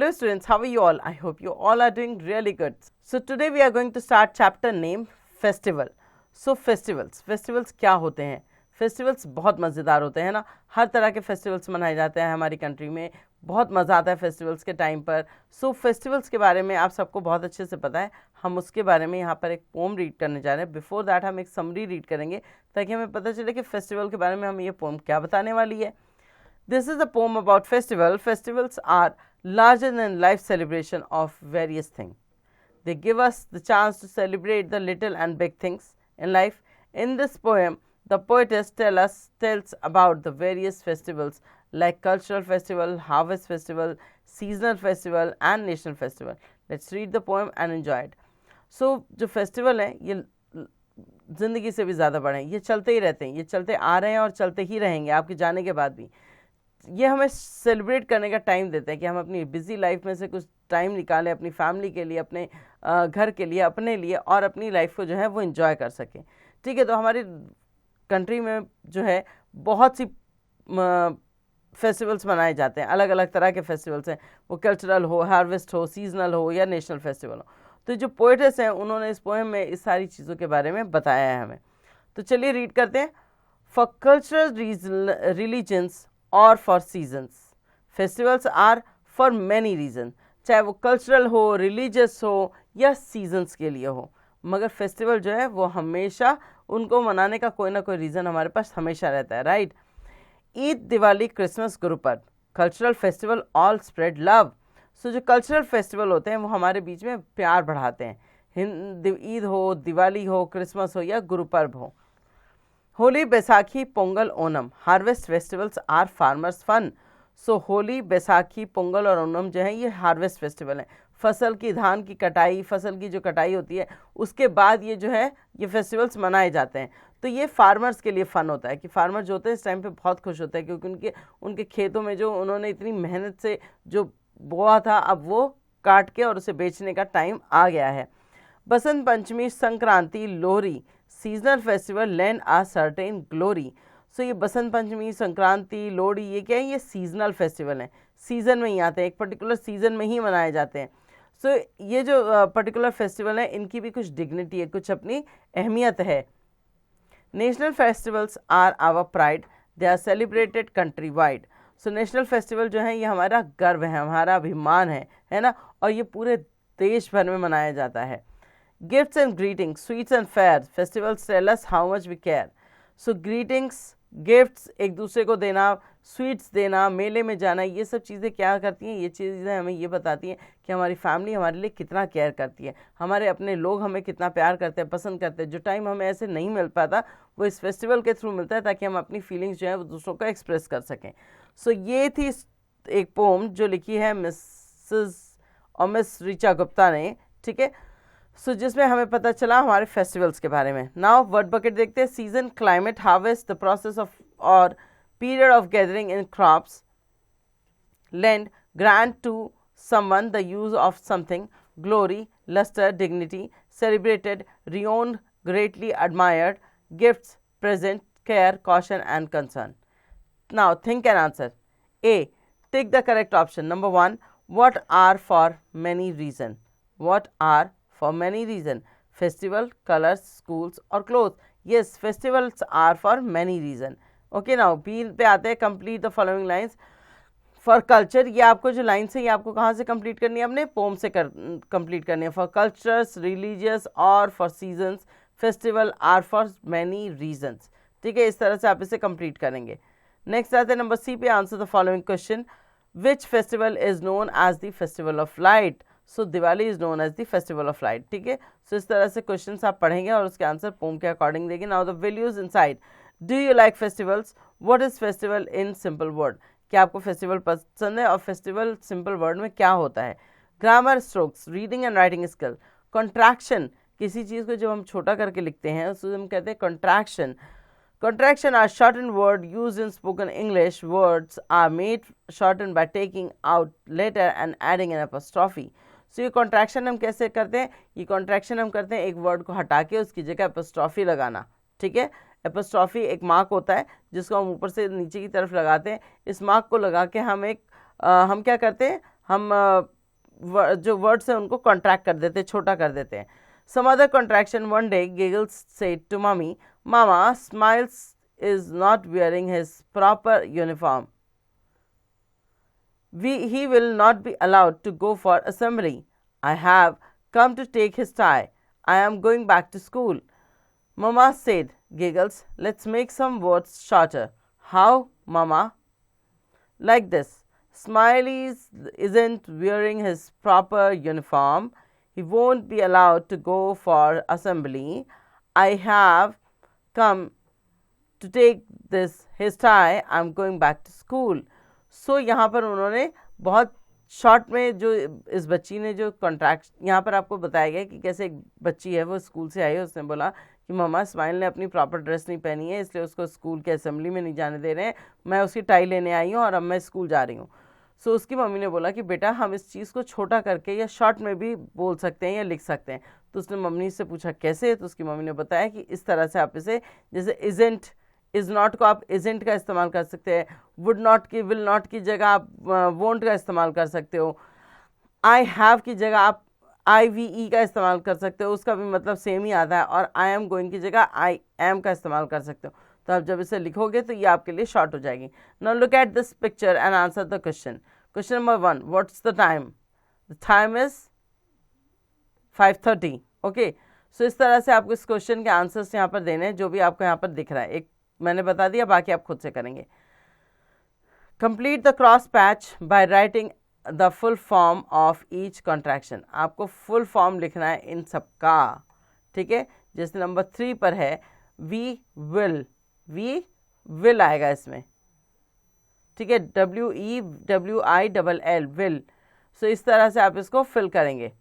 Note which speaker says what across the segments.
Speaker 1: Hello students, how are you all? I hope you all are doing really good. So today we are going to start chapter name festival. So festivals क्या होते हैं? Festivals बहुत मज़ेदार होते हैं ना, हर तरह के फेस्टिवल्स मनाए जाते हैं हमारी कंट्री में, बहुत मज़ा आता है फेस्टिवल्स के टाइम पर. सो फेस्टिवल्स के बारे में आप सबको बहुत अच्छे से पता है, हम उसके बारे में यहाँ पर एक पोम रीड करने जा रहे हैं. बिफोर दैट हम एक समरी रीड करेंगे ताकि हमें पता चले कि फेस्टिवल के बारे में हम ये पोम क्या बताने वाली है. This is a poem about festival. Festivals are larger than life celebration of various things. They give us the chance to celebrate the little and big things in life. In this poem, the poetess tells about the various festivals like cultural festival, harvest festival, seasonal festival and national festival. Let's read the poem and enjoy it. So, जो festival है ये ज़िंदगी से भी ज़्यादा बड़े हैं, ये चलते ही रहते हैं, ये चलते आ रहे हैं और चलते ही रहेंगे आपके जाने के बाद भी. ये हमें सेलिब्रेट करने का टाइम देते हैं कि हम अपनी बिजी लाइफ में से कुछ टाइम निकालें अपनी फैमिली के लिए, अपने घर के लिए, अपने लिए और अपनी लाइफ को जो है वो एंजॉय कर सकें. ठीक है, तो हमारी कंट्री में जो है बहुत सी फेस्टिवल्स मनाए जाते हैं, अलग अलग तरह के फेस्टिवल्स हैं, वो कल्चरल हो, हार्वेस्ट हो, सीजनल हो या नेशनल फेस्टिवल हो. तो जो पोएट्स हैं उन्होंने इस पोएम में इस सारी चीज़ों के बारे में बताया है हमें. तो चलिए रीड करते हैं. फॉर कल्चरल रिलीजन्स और for seasons, festivals are for many reason. चाहे वो कल्चरल हो, रिलीजियस हो या सीजन्स के लिए हो, मगर फेस्टिवल जो है वो हमेशा उनको मनाने का कोई ना कोई रीज़न हमारे पास हमेशा रहता है. Right. Eid, Diwali, Christmas, Guru Parv, cultural festival all spread love. So जो कल्चरल फेस्टिवल होते हैं वो हमारे बीच में प्यार बढ़ाते हैं. ईद हो, दिवाली हो, क्रिसमस हो या गुरु पर्व हो. Holi, Baisakhi, Pongal, Onam, harvest festivals are farmers fun. So Holi, Baisakhi, Pongal और ओनम जो है ये हार्वेस्ट फेस्टिवल हैं. फसल की, धान की कटाई, फसल की जो कटाई होती है उसके बाद ये जो है ये फेस्टिवल्स मनाए जाते हैं. तो ये फार्मर्स के लिए फ़न होता है कि फार्मर जो होते हैं इस टाइम पे बहुत खुश होते हैं क्योंकि उनके खेतों में जो उन्होंने इतनी मेहनत से जो बोआ था अब वो काट के और उसे बेचने का टाइम आ गया है. Basant Panchami, Sankranti, Lohri, seasonal festival lend a certain glory. So ये बसंत पंचमी, संक्रांति, लोहड़ी ये क्या है, ये सीजनल फेस्टिवल हैं, सीज़न में ही आते हैं, एक पर्टिकुलर सीज़न में ही मनाए जाते हैं. सो ये जो पर्टिकुलर फेस्टिवल है इनकी भी कुछ डिग्निटी है, कुछ अपनी अहमियत है. National festivals are our pride, they are celebrated country wide. So national festival जो है ये हमारा गर्व है, हमारा अभिमान है ना, और ये पूरे देश भर में मनाया जाता है. Gifts and greetings, sweets and fairs, festivals tell us how much we care. So greetings, gifts एक दूसरे को देना, स्वीट्स देना, मेले में जाना, ये सब चीज़ें क्या करती हैं, ये चीज़ें हमें ये बताती हैं कि हमारी फैमिली हमारे लिए कितना केयर करती है, हमारे अपने लोग हमें कितना प्यार करते हैं, पसंद करते हैं. जो टाइम हमें ऐसे नहीं मिल पाता वो इस फेस्टिवल के थ्रू मिलता है ताकि हम अपनी फीलिंग्स जो है वो दूसरों को एक्सप्रेस कर सकें. सो ये थी एक पोम जो लिखी है मिस ऋचा गुप्ता ने. ठीक है, सो जिसमें हमें पता चला हमारे फेस्टिवल्स के बारे में. नाउ वर्ड बकेट देखते हैं. Season, climate, harvest, the process of or period of gathering in crops, lend, grant to someone the use of something, glory, luster, dignity, celebrated, renowned, greatly admired, gifts, present, care, caution and concern. Now think and answer. A. Take the correct option. Number 1. What are for many reason? What are for many reason? Festival, colors, schools or clothes. Yes, festivals are for many reason. Okay, now B पे आते हैं. Complete the following lines. For culture, ये आपको जो lines है ये आपको कहाँ से कंप्लीट करनी है, अपने पोम से कंप्लीट करनी है. फॉर कल्चर्स, रिलीजियस और for seasons, festival are for many reasons. ठीक है, इस तरह से आप इसे कंप्लीट करेंगे. नेक्स्ट आते हैं नंबर सी पे. Answer the following question. Which festival is known as the festival of light? So Diwali is known as the festival of light. ठीक है, सो इस तरह से क्वेश्चन आप पढ़ेंगे और उसके आंसर पोम के अकॉर्डिंग देंगे. Now the values inside. Do you like festivals? What is festival in simple word? क्या आपको फेस्टिवल पसंद है और फेस्टिवल सिंपल वर्ड में क्या होता है? Grammar, strokes, reading and writing skill. Contraction, किसी चीज़ को जब हम छोटा करके लिखते हैं उसको हम कहते हैं contraction. Contraction are shortened word used in spoken English. Words are made shortened by taking out letter and adding an apostrophe. So ये contraction हम कैसे करते हैं? ये contraction हम करते हैं एक वर्ड को हटा के उसकी जगह apostrophe लगाना. ठीक है, apostrophe एक मार्क होता है जिसको हम ऊपर से नीचे की तरफ लगाते हैं. इस मार्क को लगा के हम क्या करते हैं, हम जो वर्ड्स हैं उनको कॉन्ट्रैक्ट कर देते हैं, छोटा कर देते हैं. Some other contraction. One day, Giggles said to Mummy, "Mama, Smiles is not wearing his proper uniform. He will not be allowed to go for assembly. I have come to take his tie. I am going back to school." Mama said, "Giggles, let's make some words shorter." "How, Mama?" "Like this. Smiley isn't wearing his proper uniform. He won't be allowed to go for assembly. I have come to take his tie. I'm going back to school." So यहाँ पर उन्होंने बहुत short में जो इस बच्ची ने जो कॉन्ट्रैक्ट यहाँ पर आपको बताया गया कि कैसे एक बच्ची है वो स्कूल से आई है, उसने बोला कि मम्मा स्माइल ने अपनी प्रॉपर ड्रेस नहीं पहनी है इसलिए उसको स्कूल के असेंबली में नहीं जाने दे रहे हैं, मैं उसकी टाई लेने आई हूँ और अब मैं स्कूल जा रही हूँ. सो उसकी मम्मी ने बोला कि बेटा हम इस चीज़ को छोटा करके या शॉर्ट में भी बोल सकते हैं या लिख सकते हैं. तो उसने मम्मी से पूछा कैसे, तो उसकी मम्मी ने बताया कि इस तरह से आप इसे, जैसे इजेंट, इज़ नॉट को आप इजेंट का इस्तेमाल कर सकते हैं, वुड नॉट की, विल नॉट की जगह आप वोंट का इस्तेमाल कर सकते हो, आई हैव की जगह आप IVE का इस्तेमाल कर सकते हो, उसका भी मतलब सेम ही आता है, और आई एम गोइंग की जगह आई एम का इस्तेमाल कर सकते हो. तो आप जब इसे लिखोगे तो ये आपके लिए शॉर्ट हो जाएगी. Now look at this picture and answer the question. Question number 1, what's the time? The time is 5:30. Okay, so इस तरह से आपको इस क्वेश्चन के आंसर्स यहाँ पर देने हैं जो भी आपको यहाँ पर दिख रहा है. एक मैंने बता दिया, बाकी आप खुद से करेंगे. Complete the cross patch by writing the full form of each contraction. आपको फुल फॉर्म लिखना है इन सबका, ठीक है. जैसे नंबर 3 पर है वी विल आएगा इसमें, ठीक है, WEWILL विल. सो इस तरह से आप इसको फिल करेंगे.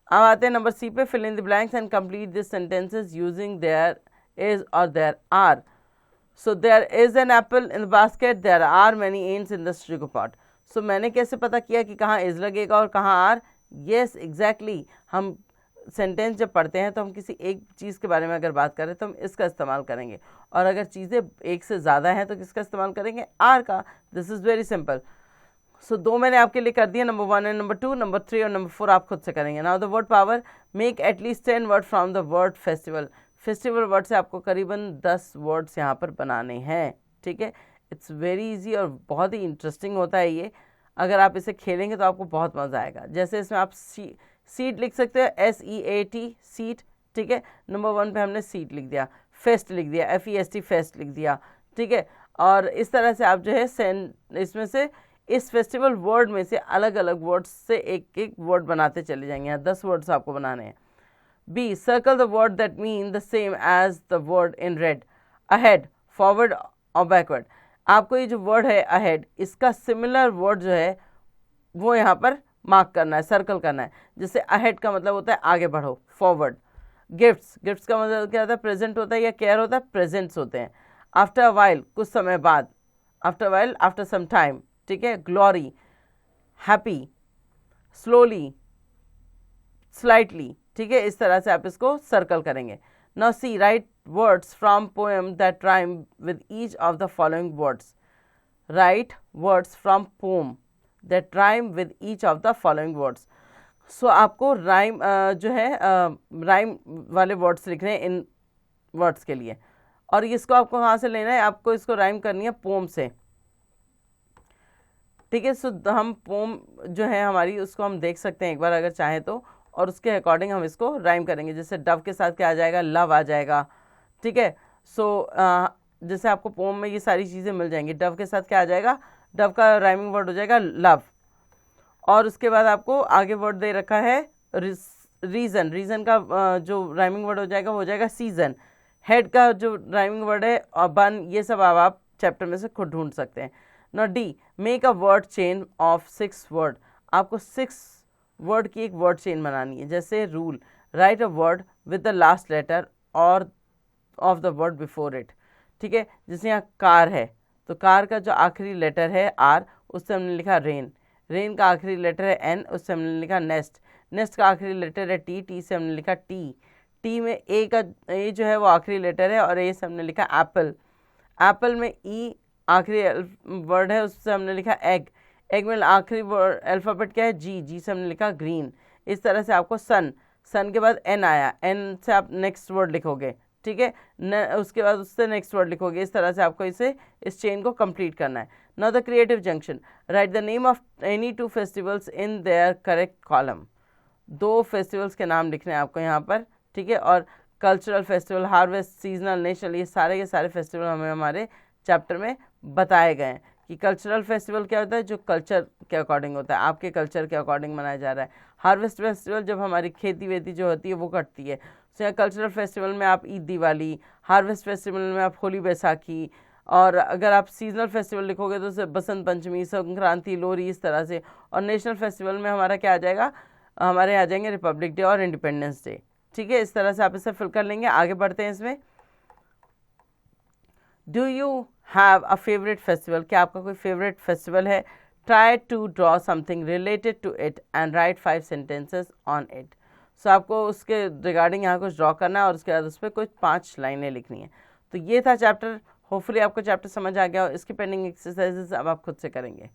Speaker 1: अब आते हैं नंबर सी पे, fill in the blanks and complete this sentences using there is or there are. So there is an apple in the basket. There are many ants in the sugar pot. So मैंने कैसे पता किया कि कहाँ is लगेगा और कहाँ are? Yes, exactly. हम सेंटेंस जब पढ़ते हैं तो हम किसी एक चीज़ के बारे में अगर बात करें तो हम इसका इस्तेमाल करेंगे, और अगर चीज़ें एक से ज़्यादा हैं तो किसका इस्तेमाल करेंगे? आर का. This is very simple. So 2 मैंने आपके लिए कर दिया, नंबर 1 एंड नंबर 2. नंबर 3 और नंबर 4 आप खुद से करेंगे. Now the word power, make at least 10 word from the word festival. Festival word से आपको करीबन 10 वर्ड्स यहाँ पर बनाने हैं, ठीक है. इट्स वेरी इजी और बहुत ही इंटरेस्टिंग होता है ये. अगर आप इसे खेलेंगे तो आपको बहुत मज़ा आएगा. जैसे इसमें आप सीट लिख सकते हो, SEAT, सीट, ठीक है. नंबर 1 पे हमने सीट लिख दिया, फेस्ट लिख दिया, FEST, फेस्ट लिख दिया, ठीक है. और इस तरह से आप जो है इसमें से इस फेस्टिवल वर्ड में से अलग अलग वर्ड्स से एक एक वर्ड बनाते चले जाएंगे. यहाँ 10 वर्ड्स आपको बनाने हैं. B, circle the word that mean the same as the word in red. Ahead, forward or backward. आपको ये जो वर्ड है ahead, इसका सिमिलर वर्ड जो है वो यहाँ पर मार्क करना है, सर्कल करना है. जैसे ahead का मतलब होता है आगे बढ़ो, forward. गिफ्ट्स का मतलब क्या होता है? प्रेजेंट होता है या केयर होता है? प्रेजेंट्स होते हैं. आफ्टर अ वाइल, कुछ समय बाद. After while, after some time, ठीक है. ग्लोरी, हैप्पी, स्लोली, स्लाइटली, ठीक है. इस तरह से आप इसको सर्कल करेंगे. Now C, write words from poem that rhyme with each of the following words. Write words from poem that rhyme with each of the following words. So आपको rhyme जो है राइम वाले वर्ड्स लिख रहे हैं इन words के लिए, और इसको आपको कहाँ से लेना है? आपको इसको राइम करनी है पोम से, ठीक है. सो हम पोम जो है हमारी उसको हम देख सकते हैं एक बार अगर चाहें तो, और उसके अकॉर्डिंग हम इसको राइम करेंगे. जैसे डव के साथ क्या आ जाएगा? लव आ जाएगा, ठीक है. सो जैसे आपको पोम में ये सारी चीज़ें मिल जाएंगी. डव के साथ क्या आ जाएगा? डव का राइमिंग वर्ड हो जाएगा लव. और उसके बाद आपको आगे वर्ड दे रखा है रीज़न. रीज़न का जो राइमिंग वर्ड हो जाएगा वो हो जाएगा सीजन. हेड का जो राइमिंग वर्ड है और बन, ये सब आप चैप्टर में से खुद ढूंढ सकते हैं. ना D, make a word chain of 6 word. आपको 6 वर्ड की एक वर्ड चेन बनानी है. जैसे rule, write a word with the last letter और of the word before it, ठीक है. जैसे यहाँ कार है तो कार का जो आखिरी लेटर है आर, उससे हमने लिखा रेन. रेन का आखिरी लेटर है एन, उससे हमने लिखा नेस्ट. नेस्ट का आखिरी लेटर है टी, टी से हमने लिखा टी. टी में ए का ए जो है वो आखिरी लेटर है और ए से हमने लिखा एप्पल. एप्पल में ई आखिरी वर्ड है, उससे हमने लिखा एग. एक मिनट, आखिरी अल्फ़ाबेट क्या है? जी। जी से हमने लिखा ग्रीन। इस तरह से आपको सन, सन के बाद एन आया, एन से आप नेक्स्ट वर्ड लिखोगे, ठीक है, उसके बाद उससे नेक्स्ट वर्ड लिखोगे। इस तरह से आपको इस चेन को कंप्लीट करना है। Now the creative junction, right the name of any 2 festivals in their correct column. 2 festivals के नाम लिखने हैं आपको यहाँ पर, ठीक है। और cultural festival, harvest, seasonal, national, ये सारे के सारे फेस्टिवल हमें हमारे चैप्टर में बताए गए हैं कि कल्चरल फेस्टिवल क्या होता है, जो कल्चर के अकॉर्डिंग होता है, आपके कल्चर के अकॉर्डिंग मनाया जा रहा है। हार्वेस्ट फेस्टिवल जब हमारी खेती वेती जो होती है वो कटती है। तो कल्चरल फेस्टिवल में आप ईद दिवाली, हार्वेस्ट फेस्टिवल में आप होली बैसाखी, और अगर आप सीजनल फेस्टिवल लिखोगे तो उसे बसंत पंचमी, संक्रांति, लोहरी, इस तरह से। और नेशनल फेस्टिवल में हमारा क्या आ जाएगा, हमारे आ जाएंगे रिपब्लिक डे और इंडिपेंडेंस डे, ठीक है। इस तरह से आप इसे फिल कर लेंगे। आगे बढ़ते हैं इसमें। Do you have a favourite festival, क्या आपका कोई फेवरेट फेस्टिवल है? Try to draw something related to it and write 5 sentences on it. So आपको उसके रिगार्डिंग यहाँ कुछ ड्रॉ करना है और उसके बाद उस पर कुछ 5 लाइनें लिखनी है। तो ये था चैप्टर। होपफुली आपको चैप्टर समझ आ गया हो। इसकी पेंडिंग एक्सरसाइजेस अब आप खुद से करेंगे।